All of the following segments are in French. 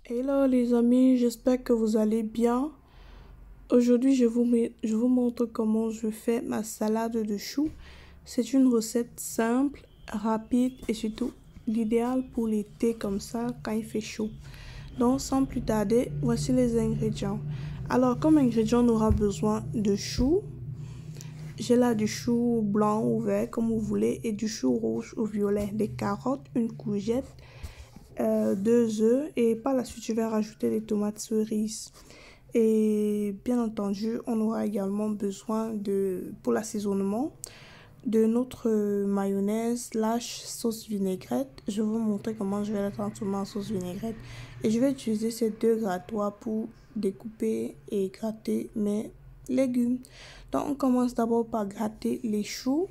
Hello les amis, j'espère que vous allez bien. Aujourd'hui, je vous montre comment je fais ma salade de choux. C'est une recette simple, rapide et surtout l'idéal pour l'été comme ça quand il fait chaud. Donc sans plus tarder, voici les ingrédients. Alors comme ingrédient, on aura besoin de choux. J'ai là du chou blanc ou vert comme vous voulez et du chou rouge ou violet, des carottes, une courgette, 2 œufs et par la suite je vais rajouter des tomates cerises. Et bien entendu, on aura également besoin pour l'assaisonnement de notre mayonnaise sauce vinaigrette. Je vais vous montrer comment je vais la transformer en sauce vinaigrette. Et je vais utiliser ces 2 grattoirs pour découper et gratter mes légumes. Donc on commence d'abord par gratter les choux.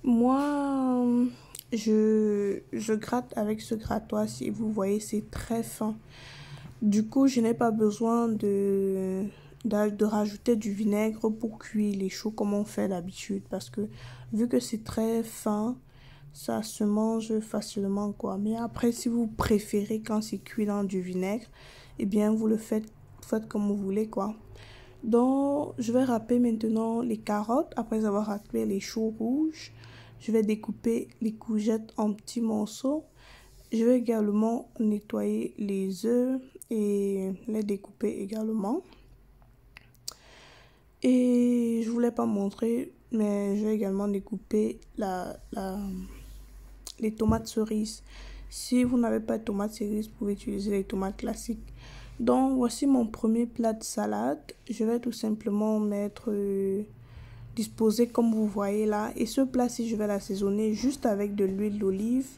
Moi, je gratte avec ce grattoir. Si vous voyez, c'est très fin. Du coup, je n'ai pas besoin de rajouter du vinaigre pour cuire les choux comme on fait d'habitude. Parce que vu que c'est très fin, ça se mange facilement quoi. Mais après, si vous préférez quand c'est cuit dans du vinaigre, eh bien vous le faites comme vous voulez quoi. Donc, je vais râper maintenant les carottes après avoir râpé les choux rouges. Je vais découper les courgettes en petits morceaux. Je vais également nettoyer les œufs et les découper également. Et je voulais pas montrer, mais je vais également découper les tomates cerises. Si vous n'avez pas de tomates cerises, vous pouvez utiliser les tomates classiques. Donc, voici mon premier plat de salade. Je vais tout simplement disposer comme vous voyez là. Et ce plat-ci, je vais l'assaisonner juste avec de l'huile d'olive,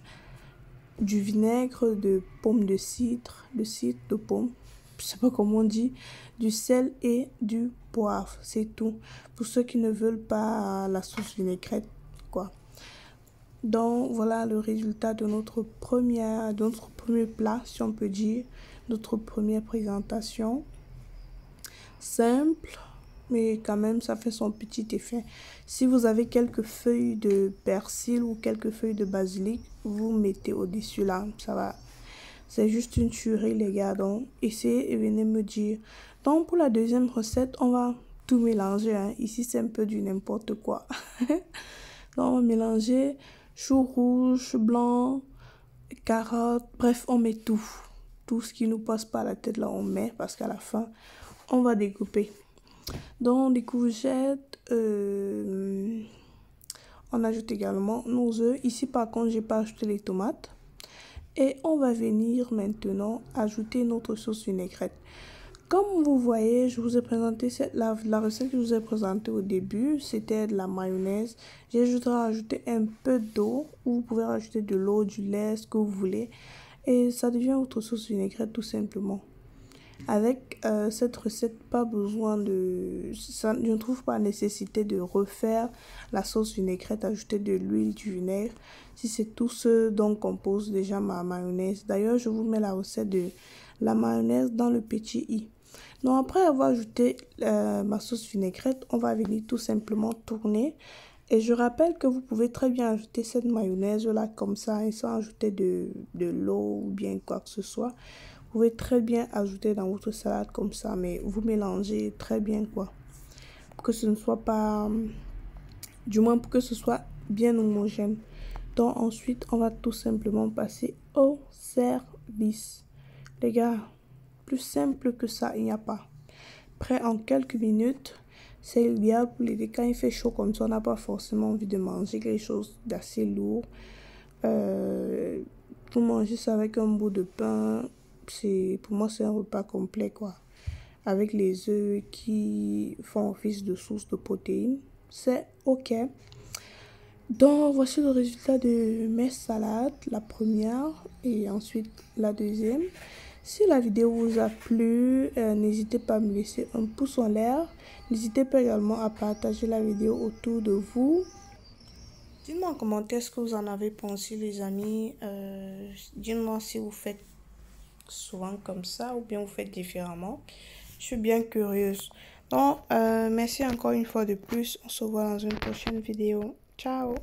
du vinaigre de pomme de cidre, de pomme, je sais pas comment on dit, du sel et du poivre. C'est tout. Pour ceux qui ne veulent pas la sauce vinaigrette, quoi. Donc, voilà le résultat de notre premier plat, si on peut dire, notre première présentation. Simple, mais quand même, ça fait son petit effet. Si vous avez quelques feuilles de persil ou quelques feuilles de basilic, vous mettez au-dessus là, ça va. C'est juste une tuerie, les gars. Donc, essayez et venez me dire. Donc, pour la deuxième recette, on va tout mélanger. Hein. Ici, c'est un peu du n'importe quoi. Donc, on va mélanger chou rouge, blanc, carottes. Bref, on met tout. Tout ce qui nous passe par la tête, là, on met. Parce qu'à la fin, on va découper. Donc, des courgettes. On ajoute également nos œufs. Ici, par contre, j'ai pas ajouté les tomates. Et on va venir maintenant ajouter notre sauce vinaigrette. Comme vous voyez, je vous ai présenté la recette que je vous ai présentée au début. C'était de la mayonnaise. J'ai juste rajouté un peu d'eau. Ou vous pouvez rajouter de l'eau, du lait, ce que vous voulez. Et ça devient votre sauce vinaigrette tout simplement. Avec cette recette, pas besoin je ne trouve pas nécessité de refaire la sauce vinaigrette, ajouter de l'huile, du vinaigre. Si c'est tout ce dont compose déjà ma mayonnaise. D'ailleurs, je vous mets la recette de la mayonnaise dans le petit i. Donc après avoir ajouté ma sauce vinaigrette, on va venir tout simplement tourner. Et je rappelle que vous pouvez très bien ajouter cette mayonnaise là comme ça et sans ajouter de l'eau ou bien quoi que ce soit. Vous pouvez très bien ajouter dans votre salade comme ça, mais vous mélangez très bien quoi. Pour que ce ne soit pas, du moins pour que ce soit bien homogène. Donc ensuite, on va tout simplement passer au service. Les gars, plus simple que ça, il n'y a pas. Prêt en quelques minutes. C'est idéal pour l'été. Quand il fait chaud comme ça, on n'a pas forcément envie de manger quelque chose d'assez lourd. Vous mangez ça avec un bout de pain. Pour moi, c'est un repas complet, quoi. Avec les œufs qui font office de source de protéines. C'est OK. Donc, voici le résultat de mes salades. La première et ensuite la deuxième. Si la vidéo vous a plu, n'hésitez pas à me laisser un pouce en l'air. N'hésitez pas également à partager la vidéo autour de vous. Dites-moi en commentaire ce que vous en avez pensé, les amis. Dites-moi si vous faites souvent comme ça ou bien vous faites différemment. Je suis bien curieuse. Donc, merci encore une fois de plus. On se voit dans une prochaine vidéo. Ciao!